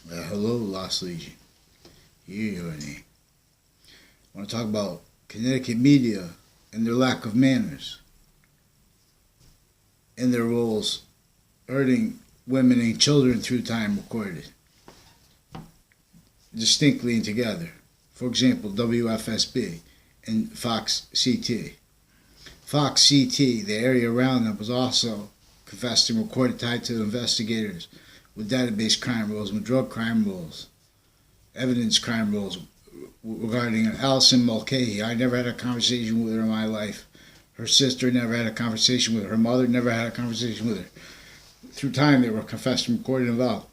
Hello, Lost Legion. Here you are. I want to talk about Connecticut media and their lack of manners and their roles hurting women and children through time recorded distinctly and together. For example, WFSB and Fox CT. Fox CT, the area around them, was also confessed and recorded tied to investigators with database crime rules, with drug crime rules, evidence crime rules regarding Allison Mulcahy. I never had a conversation with her in my life. Her sister never had a conversation with her. Her mother never had a conversation with her. Through time, they were confessed and recorded involved.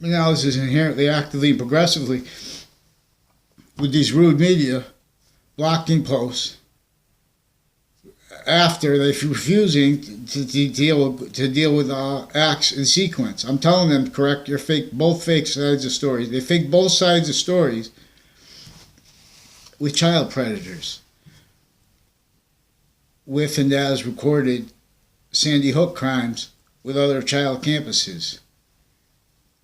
But now this is inherently, actively, and progressively with these rude media blocking posts after they're refusing to deal with acts in sequence. I'm telling them, correct, you're fake, both fake sides of stories. They fake both sides of stories with child predators. With and as recorded Sandy Hook crimes with other child campuses.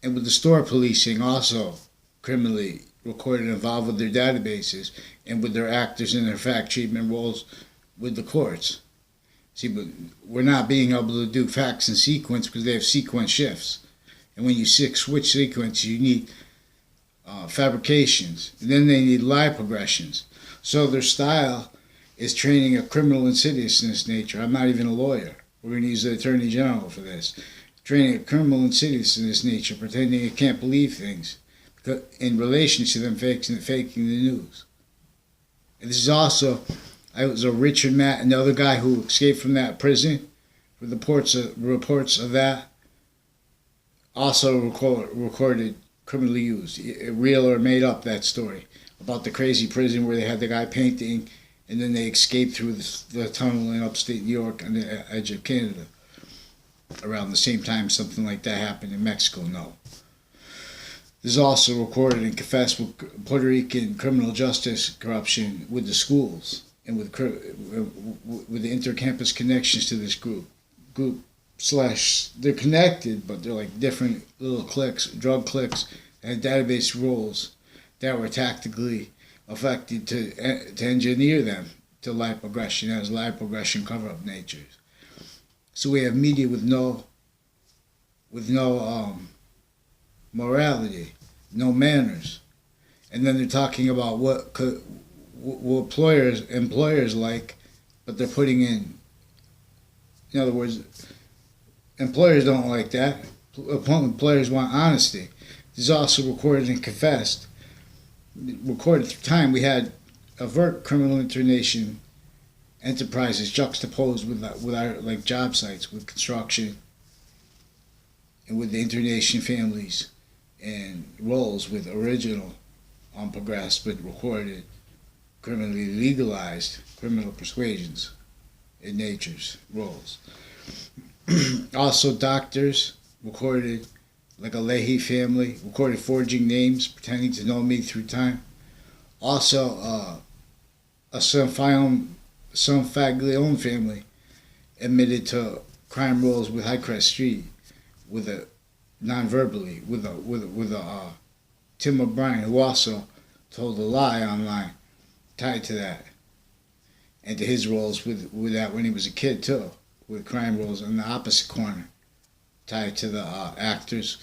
And with the store policing also criminally recorded involved with their databases and with their actors and their fact treatment roles with the courts. See, but we're not being able to do facts in sequence because they have sequence shifts. And when you switch sequence, you need fabrications. And then they need lie progressions. So their style is training a criminal insidiousness nature. I'm not even a lawyer. We're going to use the Attorney General for this. Training a criminal insidiousness nature, pretending it can't believe things in relation to them faking the news. And this is also, I was a Richard Matt, another guy who escaped from that prison, with reports of that, also recorded criminally used, real or made up, that story about the crazy prison where they had the guy painting and then they escaped through the tunnel in upstate New York on the edge of Canada. Around the same time something like that happened in Mexico, no. This is also recorded and confessed with Puerto Rican criminal justice corruption with the schools and with the intercampus connections to this group slash, they're connected, but they're like different little cliques, drug cliques, and database roles that were tactically affected to engineer them to lie progression as lie progression cover-up natures. So we have media with no morality, no manners, and then they're talking about what employers like, but they're putting in. In other words, employers don't like that. Employers want honesty. This is also recorded and confessed. Recorded through time, we had avert criminal internation enterprises juxtaposed with our like job sites, with construction, and with the internation families and roles with original, unprogressed but recorded, criminally legalized criminal persuasions in nature's roles. Also, doctors recorded, like a Leahy family, recorded forging names, pretending to know me through time. Also, a San Faglione family admitted to crime roles with Highcrest Street, with a non-verbally, with a Tim O'Brien, who also told a lie online tied to that, and to his roles with that when he was a kid too, with crime roles in the opposite corner, tied to the actors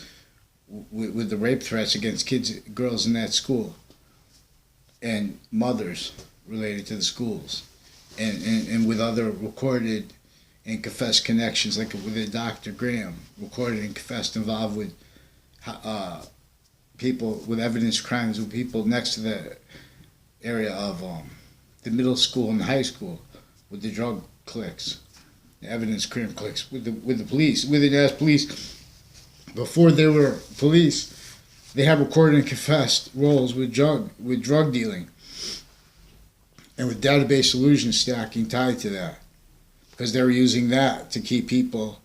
with the rape threats against girls in that school, and mothers related to the schools, and with other recorded and confessed connections, like with Dr. Graham, recorded and confessed involved with people with evidence crimes, with people next to the area of the middle school and the high school, with the drug cliques, the evidence crime cliques, with the police, with the as police. Before they were police, they have recorded and confessed roles with drug dealing, and with database solution stacking tied to that, because they were using that to keep people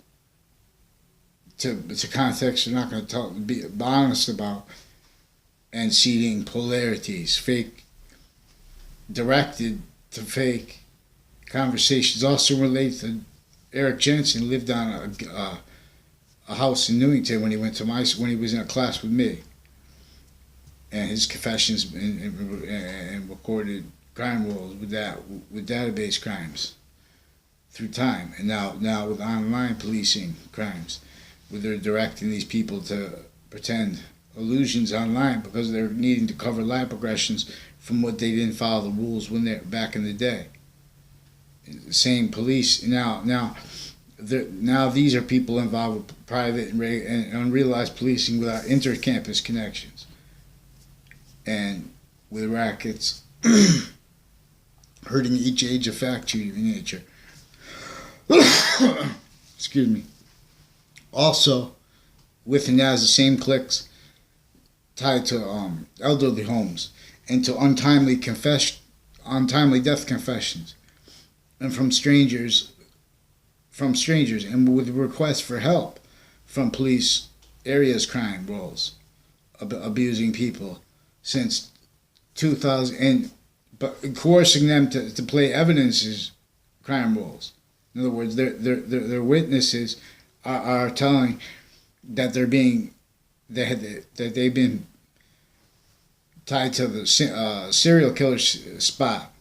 to context they're not going to be honest about, and seeding polarities, fake, directed to fake conversations. Also related to Eric Jensen, lived on a house in Newington when he went to when he was in a class with me, and his confessions and recorded crime rolls with database crimes through time, and now with online policing crimes, where they're directing these people to pretend illusions online because they're needing to cover line progressions from what they didn't follow the rules when they're back in the day. The same police now these are people involved with private and unrealized policing without inter-campus connections, and with rackets hurting each age of fact in nature. Excuse me. Also, with and as the same cliques tied to elderly homes and to untimely death confessions, and from strangers, and with requests for help from police areas crime rolls, abusing people since 2000, but coercing them to play evidences crime rolls. In other words, their witnesses are telling that they've been tied to the serial killer spot,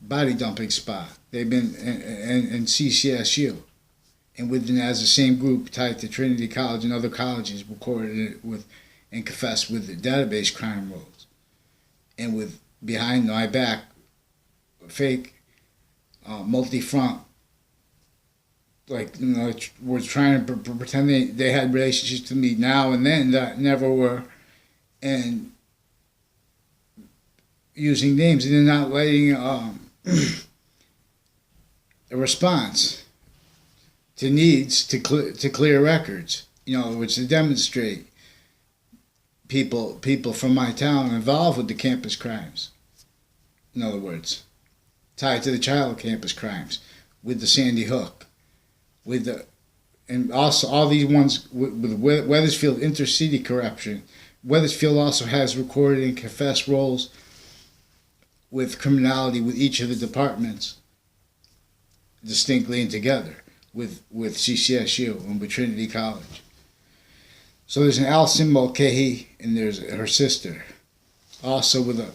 body dumping spot. They've been in CCSU, and within as the same group tied to Trinity College and other colleges recorded it with and confessed with the database crime rolls, and with behind my back fake multi-front, like, was trying to pretend they had relationships to me now and then that never were, and using names, and they're not letting a response to needs to clear records, which to demonstrate people from my town involved with the campus crimes. In other words, tied to the child campus crimes, with the Sandy Hook, and also all these ones with Weathersfield intercity corruption. Weathersfield also has recorded and confessed roles with criminality with each of the departments, distinctly and together with CCSU and with Trinity College. So there's an Alison Mulcahy, and there's her sister, also with a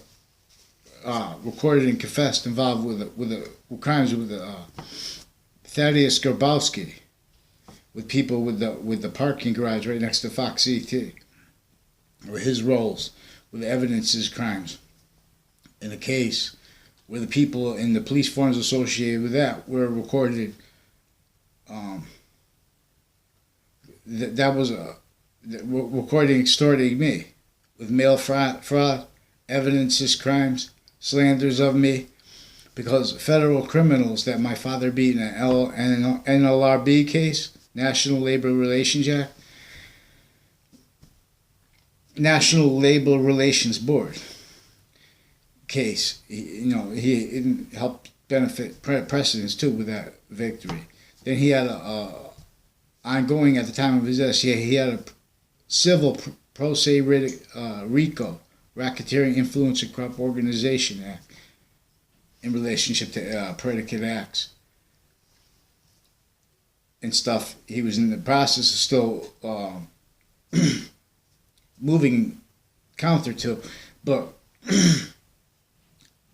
recorded and confessed involved with crimes with Thaddeus Grabowski, with people with the parking garage right next to Fox ET, or his roles with evidences crimes in a case where the people in the police forms associated with that were recorded. That was recording extorting me with mail fraud, evidences crimes, slanders of me, because federal criminals that my father beat in an NLRB case, National Labor Relations Act, National Labor Relations Board case. He helped benefit precedents too with that victory. Then he had ongoing at the time of his death. He had a civil pro se RICO, Racketeering Influence and Corrupt Organization Act, in relationship to predicate acts and stuff. He was in the process of still moving counter to, but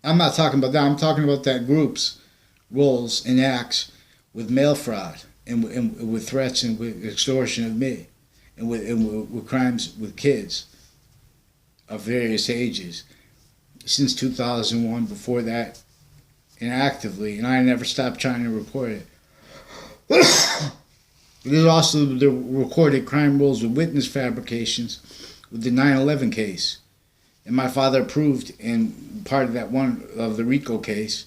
I'm not talking about that. I'm talking about that group's roles and acts with mail fraud and with threats and with extortion of me, and with crimes with kids of various ages since 2001. Before that, and actively, and I never stopped trying to report it. There's also the recorded crime rolls with witness fabrications with the 9/11 case, and my father approved in part of that one of the RICO case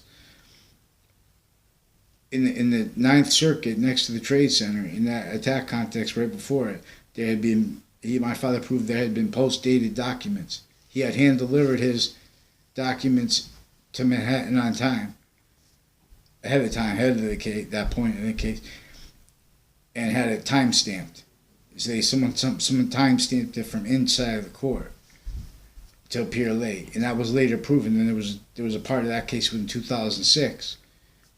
in the Ninth Circuit next to the Trade Center, in that attack context right before it. There had been, my father proved there had been post-dated documents. He had hand-delivered his documents to Manhattan on time, ahead of the case, that point in the case, and had it time-stamped. Say someone time-stamped it from inside of the court to appear late, and that was later proven. And there was a part of that case in 2006,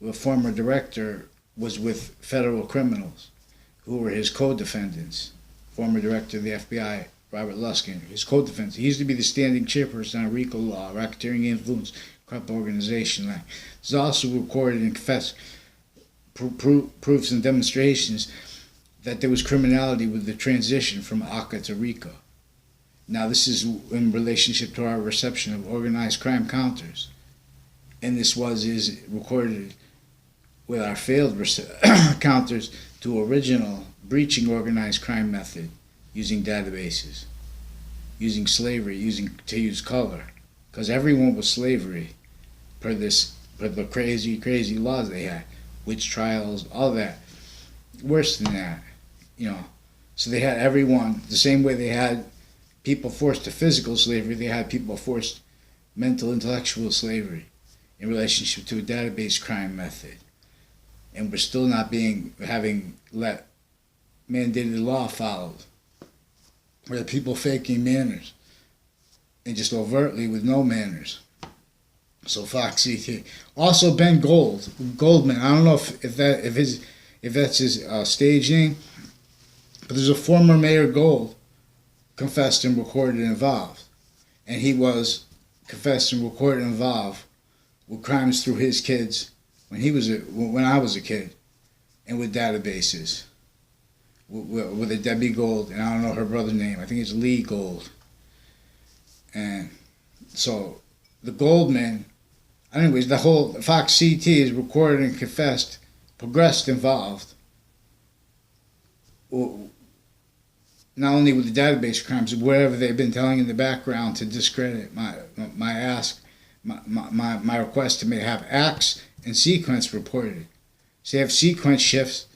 where a former director was with federal criminals who were his co-defendants. Former director of the FBI, Robert Luskin, his co-defendants. He used to be the standing chairperson on RICO law, racketeering influence, corrupt organization. This is also recorded and confessed proofs and demonstrations that there was criminality with the transition from ACA to RICO. Now, this is in relationship to our reception of organized crime counters. And this is recorded with our failed counters to original breaching organized crime method using databases, using slavery, to use color. Because everyone was slavery per the crazy laws they had, witch trials, all that. Worse than that, So they had everyone, the same way they had people forced to physical slavery, they had people forced mental, intellectual slavery in relationship to a database crime method. And we're still not having let mandated law followed. Where the people faking manners and just overtly with no manners. So Fox CT. Also Ben Goldman. I don't know if that's his stage name, but there's a former Mayor Gold confessed and recorded involved, and he was confessed and recorded involved with crimes through his kids when I was a kid, and with databases. With a Debbie Gold, and I don't know her brother's name. I think it's Lee Gold. And so the Goldman, anyways, the whole Fox CT is recorded and confessed, progressed involved. Not only with the database crimes, but whatever they've been telling in the background to discredit my request to have acts and sequence reported. So they have sequence shifts.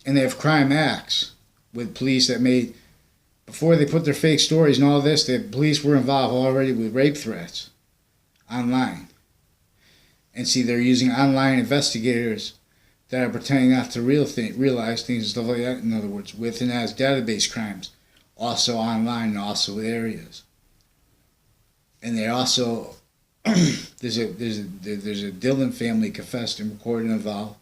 And they have crime acts with police that before they put their fake stories and all this, the police were involved already with rape threats online. And see, they're using online investigators that are pretending not to realize things and stuff like that, in other words, with and as database crimes, also online and also with areas. And they also, there's a Dillon family confessed and recorded involved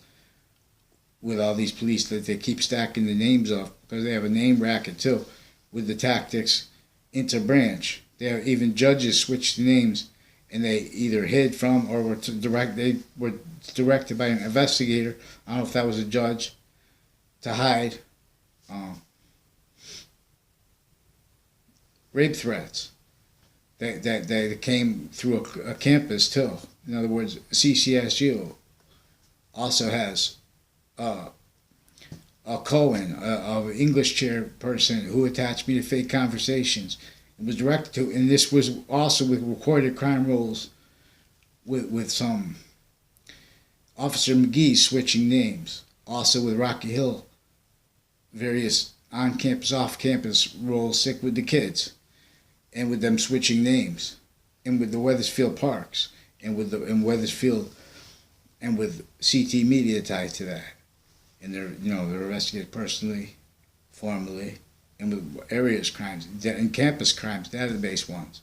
with all these police that they keep stacking the names of, because they have a name racket too, with the tactics interbranch. They have even judges switched the names, and they either hid from or they were directed by an investigator. I don't know if that was a judge, to hide rape threats that came through a campus too. In other words, CCSU also has a Cohen, an English chairperson who attached me to fake conversations. It was directed to, and this was also with recorded crime rolls with some Officer McGee switching names. Also with Rocky Hill, various on-campus, off-campus roles sick with the kids, and with them switching names, and with the Weathersfield Parks, and with Weathersfield, and with CT Media tied to that. And they're investigated personally, formally, and with areas crimes and campus crimes, database ones.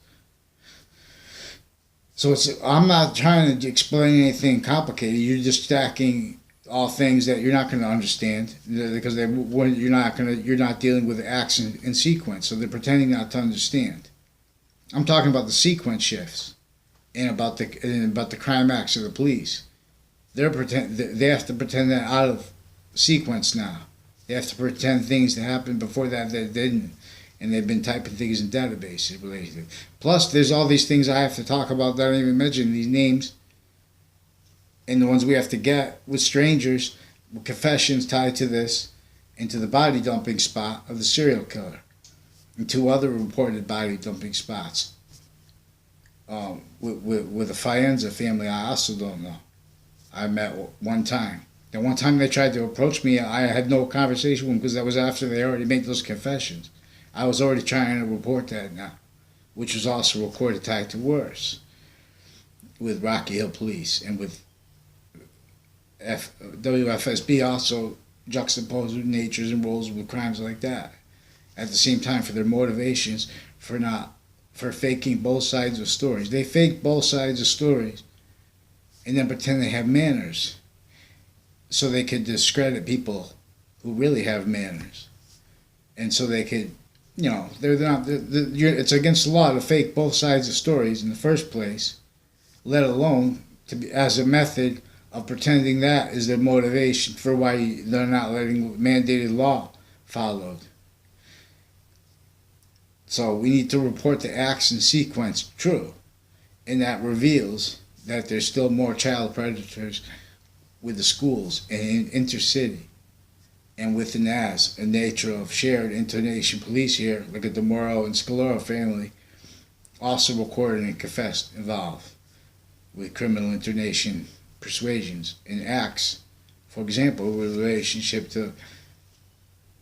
So I'm not trying to explain anything complicated. You're just stacking all things that you're not going to understand, because you're not dealing with acts in sequence. So they're pretending not to understand. I'm talking about the sequence shifts and about the crime acts of the police. They have to pretend that out of sequence now. They have to pretend things that happened before that didn't, and they've been typing things in databases related to it. Plus, there's all these things I have to talk about that I don't even mention, these names, and the ones we have to get with strangers, with confessions tied to this, and to the body dumping spot of the serial killer, and 2 other reported body dumping spots. With the Faenza family, I also don't know. I met one time. The one time they tried to approach me, I had no conversation with them, because that was after they already made those confessions. I was already trying to report that now, which was also recorded tied to worse with Rocky Hill Police and with WFSB also juxtaposed with natures and roles with crimes like that. At the same time, for their motivations for faking both sides of stories. They fake both sides of stories and then pretend they have manners, so they could discredit people who really have manners, and so they could, they're not. It's against the law to fake both sides of stories in the first place, let alone as a method of pretending that is their motivation for why they're not letting mandated law followed. So we need to report the acts in sequence true, and that reveals that there's still more child predators with the schools and in intercity, and with the NAS, a nature of shared internation police here, like at the Morrow and Scalora family, also recorded and confessed involved with criminal internation persuasions and acts, for example, with relationship to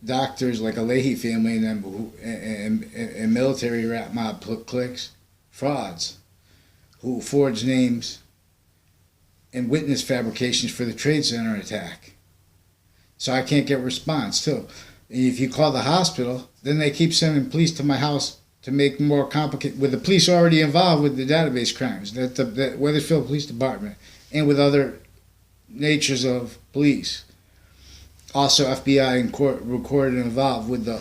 doctors like a Leahy family and them and military rap mob cliques, frauds, who forged names and witnessed fabrications for the Trade Center attack. So I can't get response too. And if you call the hospital, then they keep sending police to my house to make more complicated, with the police already involved with the database crimes, that the Weathersfield Police Department, and with other natures of police. Also, FBI and court recorded involved with the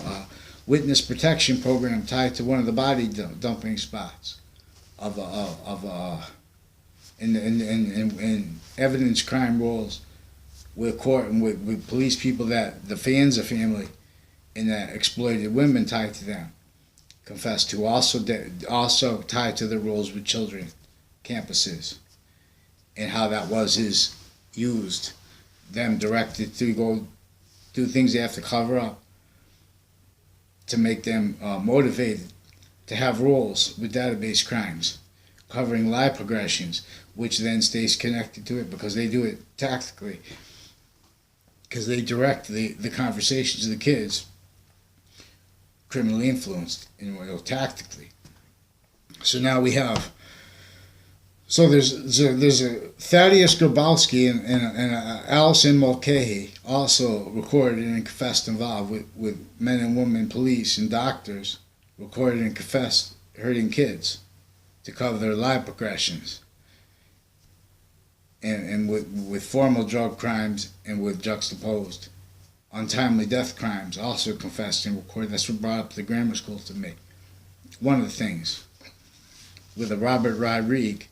witness protection program tied to one of the body dumping spots in evidence crime rolls with court and with police people that the Fanza family and that exploited women tied to them confessed to, also tied to the roles with children campuses, and how that was used, them directed to go do things they have to cover up to make them motivated to have roles with database crimes, covering lie progressions, which then stays connected to it because they do it tactically, because they direct the conversations of the kids, criminally influenced, tactically. So now we have. So there's a Thaddeus Grabowski and Allison Mulcahy also recorded and confessed involved with men and women police and doctors, recorded and confessed hurting kids to cover their lie progressions, and with formal drug crimes and with juxtaposed untimely death crimes, also confessed and recorded. That's what brought up the grammar school to me. One of the things with a Robert Rodrigue.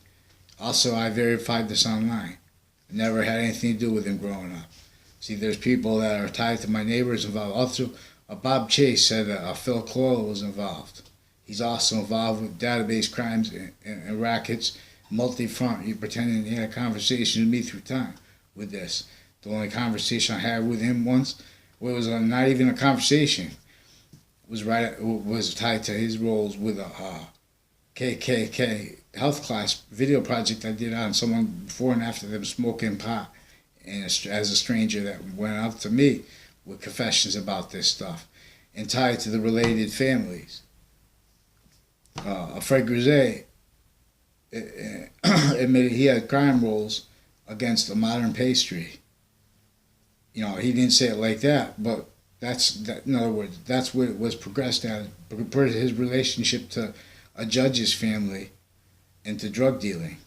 Also, I verified this online. I never had anything to do with him growing up. See, there's people that are tied to my neighbors involved. Also, Bob Chase said that Phil Clola was involved. He's also involved with database crimes and rackets, multi-front. He pretending he had a conversation with me through time with this. The only conversation I had with him once was not even a conversation. Was tied to his roles with a KKK health class video project I did on someone before and after them smoking pot, and as a stranger that went out to me with confessions about this stuff and tied to the related families. Fred Grisey admitted he had crime rolls against a modern pastry. He didn't say it like that, but in other words, that's what it was progressed at, his relationship to a judge's family and to drug dealing,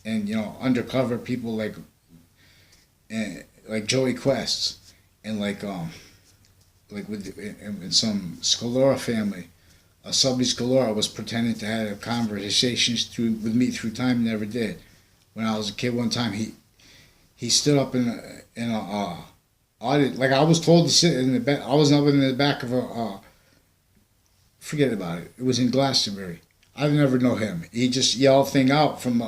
and undercover people like Joey Quests, and like in some Scalora family, Subby Scalora was pretending to have conversations with me through time and never did. When I was a kid, one time he stood up in a audit, like I was told to sit in the back. I was up in the back of a forget about it. It was in Glastonbury. I've never known him. He just yelled thing out from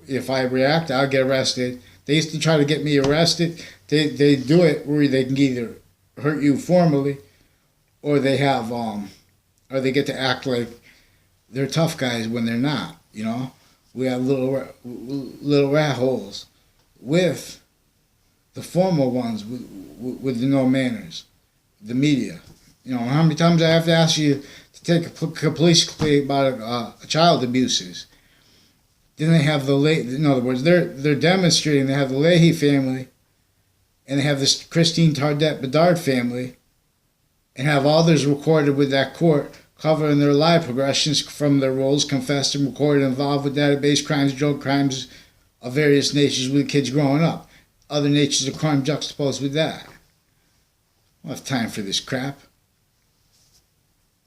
if I react, I'll get arrested. They used to try to get me arrested. They do it where they can either hurt you formally, or they have or they get to act like they're tough guys when they're not. We have little rat holes with the formal ones with the no manners, the media. How many times I have to ask you to take a police complaint about child abuses? Then they have in other words, they're demonstrating. They have the Leahy family, and they have this Christine Tardet Bedard family, and have others recorded with that court covering their lie progressions from their roles, confessed and recorded, involved with database crimes, drug crimes of various natures with kids growing up. Other natures of crime juxtaposed with that. don't have time for this crap.